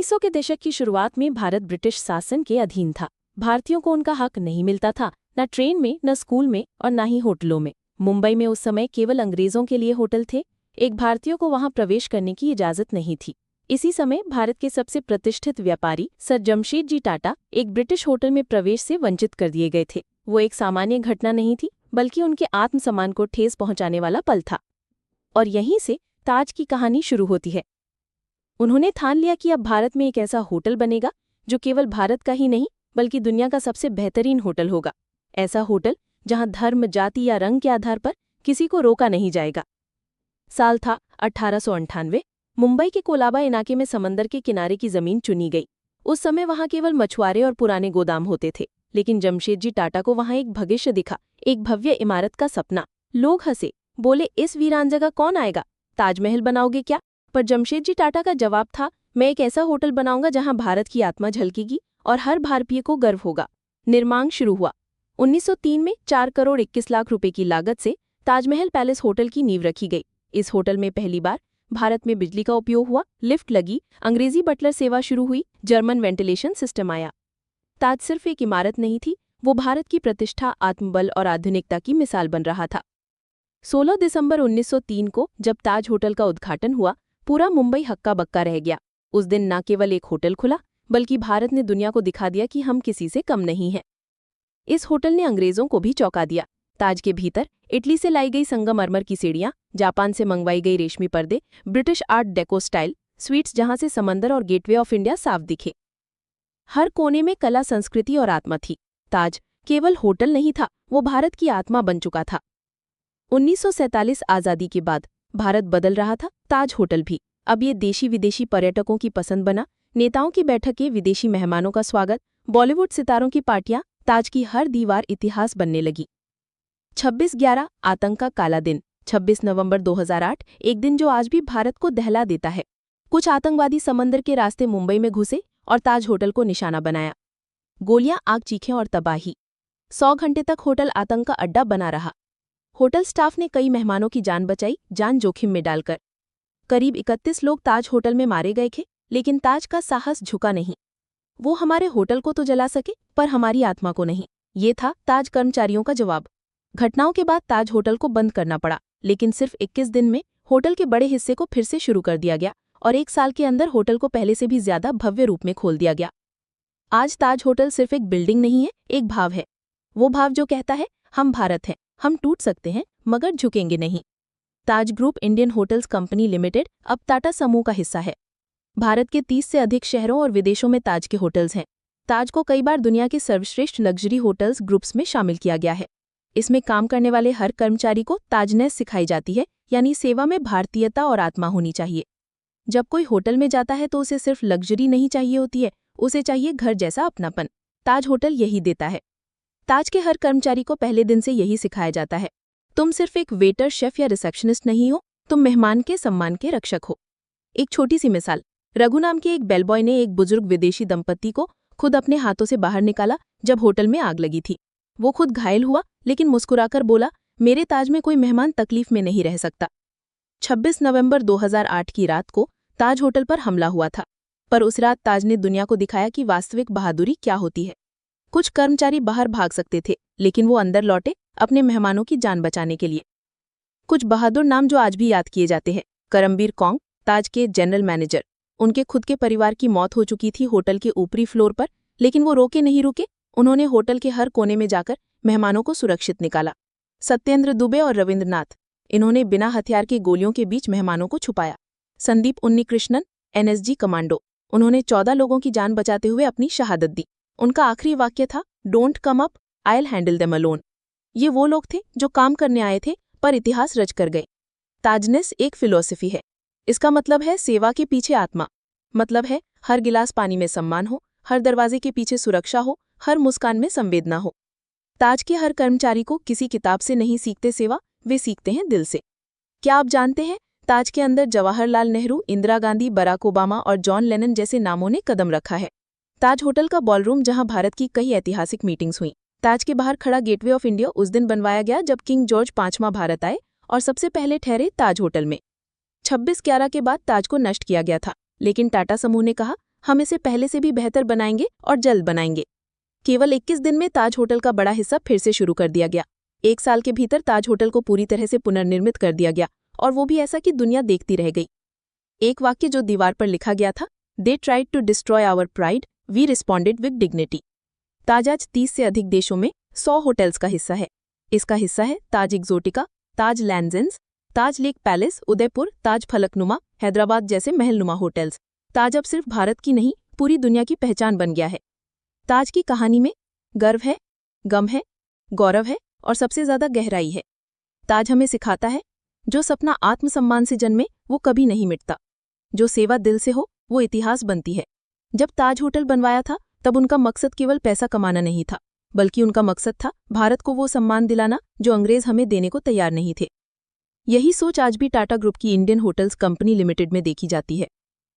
1900 के दशक की शुरुआत में भारत ब्रिटिश शासन के अधीन था। भारतीयों को उनका हक नहीं मिलता था, न ट्रेन में, न स्कूल में और न ही होटलों में। मुंबई में उस समय केवल अंग्रेजों के लिए होटल थे। एक भारतीयों को वहां प्रवेश करने की इजाजत नहीं थी। इसी समय भारत के सबसे प्रतिष्ठित व्यापारी सर जमशेदजी टाटा एक ब्रिटिश होटल में प्रवेश से वंचित कर दिए गए थे। वो एक सामान्य घटना नहीं थी, बल्कि उनके आत्मसम्मान को ठेस पहुंचाने वाला पल था। और यहीं से ताज की कहानी शुरू होती है। उन्होंने ठान लिया कि अब भारत में एक ऐसा होटल बनेगा जो केवल भारत का ही नहीं बल्कि दुनिया का सबसे बेहतरीन होटल होगा। ऐसा होटल जहां धर्म, जाति या रंग के आधार पर किसी को रोका नहीं जाएगा। साल था 1898। मुंबई के कोलाबा इलाके में समंदर के किनारे की जमीन चुनी गई। उस समय वहां केवल मछुआरे और पुराने गोदाम होते थे, लेकिन जमशेदजी टाटा को वहां एक भविष्य दिखा, एक भव्य इमारत का सपना। लोग हंसे, बोले, इस वीरान जगह कौन आएगा, ताजमहल बनाओगे क्या? पर जमशेदजी टाटा का जवाब था, मैं एक ऐसा होटल बनाऊंगा जहां भारत की आत्मा झलकेगी और हर भारतीय को गर्व होगा। निर्माण शुरू हुआ। 1903 में 4 करोड़ 21 लाख रुपए की लागत से ताजमहल पैलेस होटल की नींव रखी गई। इस होटल में पहली बार भारत में बिजली का उपयोग हुआ, लिफ्ट लगी, अंग्रेजी बटलर सेवा शुरू हुई, जर्मन वेंटिलेशन सिस्टम आया। ताज सिर्फ एक इमारत नहीं थी, वो भारत की प्रतिष्ठा, आत्मबल और आधुनिकता की मिसाल बन रहा था। 16 दिसंबर 1903 को जब ताज होटल का उद्घाटन हुआ, पूरा मुंबई हक्का बक्का रह गया। उस दिन न केवल एक होटल खुला, बल्कि भारत ने दुनिया को दिखा दिया कि हम किसी से कम नहीं हैं। इस होटल ने अंग्रेजों को भी चौंका दिया। ताज के भीतर इटली से लाई गई संगमरमर की सीढ़ियां, जापान से मंगवाई गई रेशमी पर्दे, British art deco style sweets जहां से समंदर और गेटवे ऑफ इंडिया साफ दिखे। हर कोने में कला, संस्कृति और आत्मा थी। ताज केवल होटल नहीं था, वो भारत की आत्मा बन चुका था। 1947 आज़ादी के बाद भारत बदल रहा था, ताज होटल भी। अब ये देशी विदेशी पर्यटकों की पसंद बना। नेताओं की बैठकें, विदेशी मेहमानों का स्वागत, बॉलीवुड सितारों की पार्टियां, ताज की हर दीवार इतिहास बनने लगी। 26/11 आतंक का काला दिन। 26 नवंबर 2008, एक दिन जो आज भी भारत को दहला देता है। कुछ आतंकवादी समंदर के रास्ते मुंबई में घुसे और ताज होटल को निशाना बनाया। गोलियां, आग, चीखें और तबाही। 100 घंटे तक होटल आतंक का अड्डा बना रहा। होटल स्टाफ ने कई मेहमानों की जान बचाई, जान जोखिम में डालकर। करीब 31 लोग ताज होटल में मारे गए थे, लेकिन ताज का साहस झुका नहीं। वो हमारे होटल को तो जला सके, पर हमारी आत्मा को नहीं। ये था ताज कर्मचारियों का जवाब। घटनाओं के बाद ताज होटल को बंद करना पड़ा, लेकिन सिर्फ 21 दिन में होटल के बड़े हिस्से को फिर से शुरू कर दिया गया और 1 साल के अंदर होटल को पहले से भी ज्यादा भव्य रूप में खोल दिया गया। आज ताज होटल सिर्फ एक बिल्डिंग नहीं है, एक भाव है। वो भाव जो कहता है, हम भारत हैं, हम टूट सकते हैं मगर झुकेंगे नहीं। Taj group Indian hotels company limited अब टाटा समूह का हिस्सा है। भारत के 30 से अधिक शहरों और विदेशों में ताज के होटल्स हैं। ताज को कई बार दुनिया के सर्वश्रेष्ठ लग्जरी होटल्स ग्रुप्स में शामिल किया गया है। इसमें काम करने वाले हर कर्मचारी को ताजनेस सिखाई जाती है, यानी सेवा में भारतीयता और आत्मा होनी चाहिए। जब कोई होटल में जाता है तो उसे सिर्फ लग्जरी नहीं चाहिए होती है, उसे चाहिए घर जैसा अपनापन। ताज होटल यही देता है। ताज के हर कर्मचारी को पहले दिन से यही सिखाया जाता है, तुम सिर्फ एक वेटर, शेफ या रिसेप्शनिस्ट नहीं हो, तुम मेहमान के सम्मान के रक्षक हो। एक छोटी सी मिसाल, रघु नाम के एक बेलबॉय ने एक बुजुर्ग विदेशी दंपत्ति को खुद अपने हाथों से बाहर निकाला जब होटल में आग लगी थी। वो खुद घायल हुआ, लेकिन मुस्कुराकर बोला, मेरे ताज में कोई मेहमान तकलीफ में नहीं रह सकता। 26 नवंबर 2008 की रात को ताज होटल पर हमला हुआ था, पर उस रात ताज ने दुनिया को दिखाया कि वास्तविक बहादुरी क्या होती है। कुछ कर्मचारी बाहर भाग सकते थे, लेकिन वो अंदर लौटे अपने मेहमानों की जान बचाने के लिए। कुछ बहादुर नाम जो आज भी याद किए जाते हैं। करमबीर कौंग, ताज के जनरल मैनेजर। उनके खुद के परिवार की मौत हो चुकी थी होटल के ऊपरी फ्लोर पर, लेकिन वो रोके नहीं रुके। उन्होंने होटल के हर कोने में जाकर मेहमानों को सुरक्षित निकाला। सत्येंद्र दुबे और रविंद्रनाथ, इन्होंने बिना हथियार के गोलियों के बीच मेहमानों को छुपाया। संदीप उन्नीकृष्णन, NSG कमांडो, उन्होंने 14 लोगों की जान बचाते हुए अपनी शहादत दी। उनका आखिरी वाक्य था, don't come up, I'll handle them alone. ये वो लोग थे जो काम करने आए थे पर इतिहास रच कर गए। ताजनेस एक फिलॉसफी है। इसका मतलब है सेवा के पीछे आत्मा। मतलब है हर गिलास पानी में सम्मान हो, हर दरवाजे के पीछे सुरक्षा हो, हर मुस्कान में संवेदना हो। ताज के हर कर्मचारी को किसी किताब से नहीं सीखते सेवा, वे सीखते हैं दिल से। क्या आप जानते हैं, ताज के अंदर जवाहरलाल नेहरू, इंदिरा गांधी, बराक ओबामा और जॉन लेनन जैसे नामों ने कदम रखा है। ताज होटल का बॉलरूम जहां भारत की कई ऐतिहासिक मीटिंग्स हुई। ताज के बाहर खड़ा गेटवे ऑफ इंडिया उस दिन बनवाया गया जब किंग जॉर्ज 5वां भारत आए और सबसे पहले ठहरे ताज होटल में। 26/11 के बाद ताज को नष्ट किया गया था, लेकिन टाटा समूह ने कहा, हम इसे पहले से भी बेहतर बनाएंगे और जल्द बनाएंगे। केवल 21 दिन में ताज होटल का बड़ा हिस्सा फिर से शुरू कर दिया गया। 1 साल के भीतर ताज होटल को पूरी तरह से पुनर्निर्मित कर दिया गया, और वो भी ऐसा कि दुनिया देखती रह गई। एक वाक्य जो दीवार पर लिखा गया था, they tried to destroy our pride, we responded with dignity. Taj आज 30 से अधिक देशों में 100 होटल्स का हिस्सा है। इसका हिस्सा है ताज एक्सोटिका, ताज लैंजेंस, ताज लेक पैलेस उदयपुर, ताज फलकनुमा हैदराबाद जैसे महलनुमा होटल्स। ताज अब सिर्फ भारत की नहीं, पूरी दुनिया की पहचान बन गया है। ताज की कहानी में गर्व है, गम है, गौरव है और सबसे ज्यादा गहराई है। ताज हमें सिखाता है, जो सपना आत्मसम्मान से जन्मे वो कभी नहीं मिटता, जो सेवा दिल से हो वो इतिहास बनती है। जब ताज होटल बनवाया था तब उनका मकसद केवल पैसा कमाना नहीं था, बल्कि उनका मकसद था भारत को वो सम्मान दिलाना जो अंग्रेज हमें देने को तैयार नहीं थे। यही सोच आज भी टाटा ग्रुप की इंडियन होटल्स कंपनी लिमिटेड में देखी जाती है।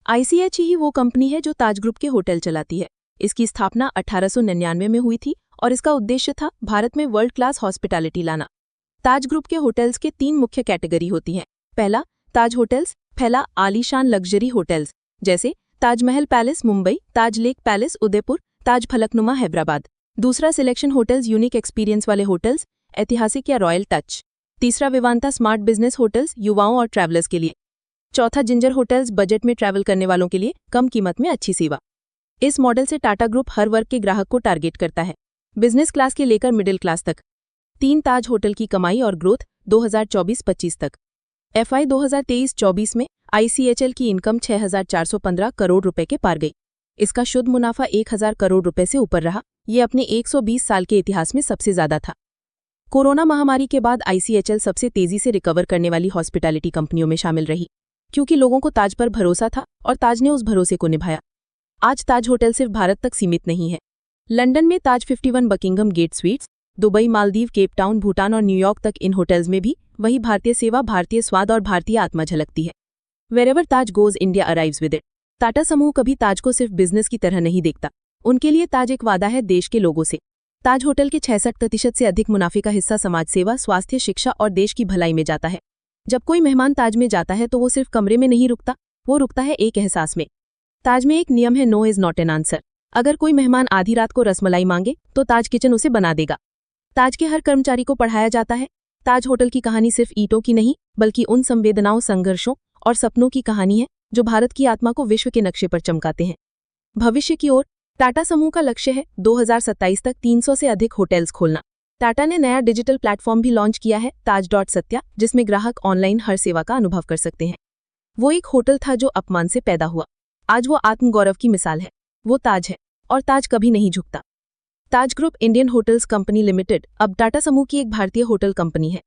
ICH ही वो कंपनी है जो ताज ग्रुप के होटल चलाती है। इसकी स्थापना 1899 में हुई थी और इसका उद्देश्य था भारत में वर्ल्ड क्लास हॉस्पिटैलिटी लाना। ताज ग्रुप के होटल्स के 3 मुख्य कैटेगरी होती हैं। पहला ताज होटल्स, पहला आलीशान लग्जरी होटल्स जैसे ताजमहल पैलेस मुंबई, ताज लेक पैलेस उदयपुर, ताज फलकनुमा हैदराबाद। दूसरा सिलेक्शन होटल्स, यूनिक एक्सपीरियंस वाले होटल्स, ऐतिहासिक या रॉयल टच। तीसरा विवांता स्मार्ट बिजनेस होटल्स, युवाओं और ट्रैवलर्स के लिए। चौथा जिंजर होटल्स, बजट में ट्रैवल करने वालों के लिए, कम कीमत में अच्छी सेवा। इस मॉडल से टाटा ग्रुप हर वर्ग के ग्राहक को टारगेट करता है, बिजनेस क्लास के लेकर मिडिल क्लास तक। 3 ताज होटल की कमाई और ग्रोथ 2024-25 तक। FY 2023-24 में ICHL की इनकम 6,415 करोड़ रुपए के पार गई। इसका शुद्ध मुनाफा 1,000 करोड़ रुपए से ऊपर रहा। ये अपने 120 साल के इतिहास में सबसे ज्यादा था। कोरोना महामारी के बाद ICHL सबसे तेजी से रिकवर करने वाली हॉस्पिटैलिटी कंपनियों में शामिल रही, क्योंकि लोगों को ताज पर भरोसा था और ताज ने उस भरोसे को निभाया। आज ताज होटल सिर्फ भारत तक सीमित नहीं है। लंदन में Taj 51 Buckingham Gate suites, Dubai, Maldives, Cape Town, Bhutan और न्यूयॉर्क तक इन होटल्स में भी वही भारतीय सेवा, भारतीय स्वाद और भारतीय आत्मा झलकती है। Wherever Taj goes, India arrives with it. Tata समूह कभी ताज को सिर्फ बिजनेस की तरह नहीं देखता। उनके लिए ताज एक वादा है देश के लोगों से। ताज होटल के 66% से अधिक मुनाफे का हिस्सा समाज सेवा, स्वास्थ्य, शिक्षा और देश की भलाई में जाता है। जब कोई मेहमान ताज में जाता है तो वो सिर्फ कमरे में नहीं रुकता, वो रुकता है एक एहसास में। ताज में एक नियम है, no is not an answer. अगर कोई मेहमान आधी रात को रसमलाई मांगे तो ताज किचन उसे बना देगा। ताज के हर कर्मचारी को पढ़ाया जाता है। ताज होटल की कहानी सिर्फ ईंटों की नहीं, बल्कि उन संवेदनाओं, संघर्षों और सपनों की कहानी है जो भारत की आत्मा को विश्व के नक्शे पर चमकाते हैं। भविष्य की ओर टाटा समूह का लक्ष्य है 2027 तक 300 से अधिक होटल्स खोलना। टाटा ने नया डिजिटल प्लेटफॉर्म भी लॉन्च किया है, ताज.सत्या, जिसमें ग्राहक ऑनलाइन हर सेवा का अनुभव कर सकते हैं। वो एक होटल था जो अपमान से पैदा हुआ, आज वो आत्मगौरव की मिसाल है। वो ताज है और ताज कभी नहीं झुकता। Taj group Indian hotels company limited अब टाटा समूह की एक भारतीय होटल कंपनी है।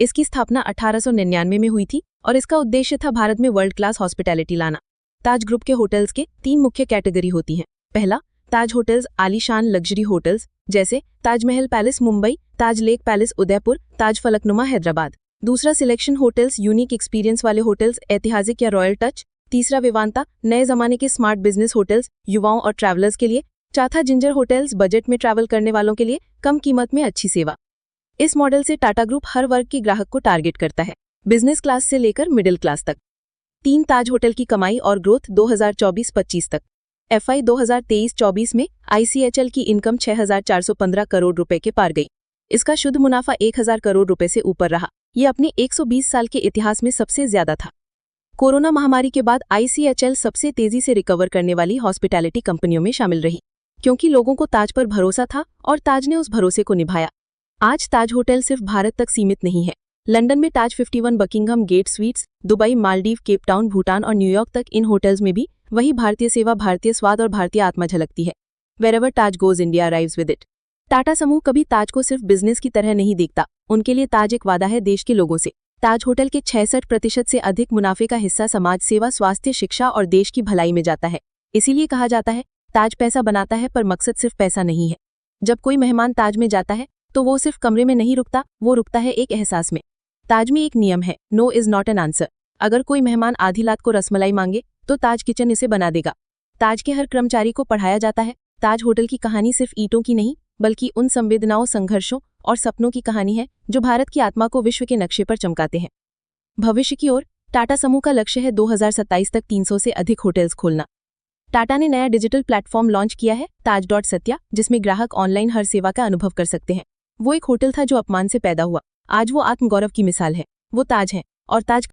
इसकी स्थापना 1899 में हुई थी और इसका उद्देश्य था भारत में वर्ल्ड क्लास हॉस्पिटैलिटी लाना। ताज ग्रुप के होटल्स के 3 मुख्य कैटेगरी होती हैं। पहला ताज होटल्स, आलीशान लग्जरी होटल्स जैसे ताजमहल पैलेस मुंबई, ताज लेक पैलेस उदयपुर, ताज फलकनुमा हैदराबाद। दूसरा सिलेक्शन होटल्स, यूनिक एक्सपीरियंस वाले होटल्स, ऐतिहासिक या रॉयल टच। तीसरा विवांता, नए जमाने के स्मार्ट बिजनेस होटल्स, युवाओं और ट्रैवलर्स के लिए। चौथा जिंजर होटल्स, बजट में ट्रैवल करने वालों के लिए, कम कीमत में अच्छी सेवा। इस मॉडल से टाटा ग्रुप हर वर्ग के ग्राहक को टारगेट करता है, बिजनेस क्लास से लेकर मिडिल क्लास तक। 3 ताज होटल की कमाई और ग्रोथ 2024-25 तक। FY 2023-24 में ICHL की इनकम 6,415 करोड़ रुपए के पार गई। इसका शुद्ध मुनाफा 1,000 करोड़ रुपए से ऊपर रहा। ये अपने 120 साल के इतिहास में सबसे ज्यादा था। कोरोना महामारी के बाद ICHL सबसे तेजी से रिकवर करने वाली हॉस्पिटैलिटी कंपनियों में शामिल रही, क्योंकि लोगों को ताज पर भरोसा था और ताज ने उस भरोसे को निभाया। आज ताज होटल सिर्फ भारत तक सीमित नहीं है। लंदन में Taj 51 Buckingham Gate suites, Dubai, Maldives, Cape Town, Bhutan और न्यूयॉर्क तक इन होटल्स में भी वही भारतीय सेवा, भारतीय स्वाद और भारतीय आत्मा झलकती है। Wherever Taj goes, India arrives with it. Tata समूह कभी ताज को सिर्फ बिजनेस की तरह नहीं देखता। उनके लिए ताज एक वादा है देश के लोगों से। ताज होटल के 66% से अधिक मुनाफे का हिस्सा समाज सेवा, स्वास्थ्य, शिक्षा और देश की भलाई में जाता है। इसीलिए कहा जाता है, ताज पैसा बनाता है पर मकसद सिर्फ पैसा नहीं है। जब कोई मेहमान ताज में जाता है तो वो सिर्फ कमरे में नहीं रुकता, वो रुकता है एक एहसास में। ताज में एक नियम है, no is not an answer. अगर कोई मेहमान आधी रात को रसमलाई मांगे तो ताज किचन इसे बना देगा। ताज के हर कर्मचारी को पढ़ाया जाता है। ताज होटल की कहानी सिर्फ ईंटों की नहीं, बल्कि उन संवेदनाओं, संघर्षों और सपनों की कहानी है जो भारत की आत्मा को विश्व के नक्शे पर चमकाते हैं। भविष्य की ओर टाटा समूह का लक्ष्य है 2027 तक 300 से अधिक होटल्स खोलना। टाटा ने नया डिजिटल प्लेटफॉर्म लॉन्च किया है ताज.सत्या, जिसमें ग्राहक ऑनलाइन हर सेवा का अनुभव कर सकते हैं। वो एक होटल था जो अपमान से पैदा हुआ, आज वो आत्मगौरव की मिसाल है। वो ताज है और ताज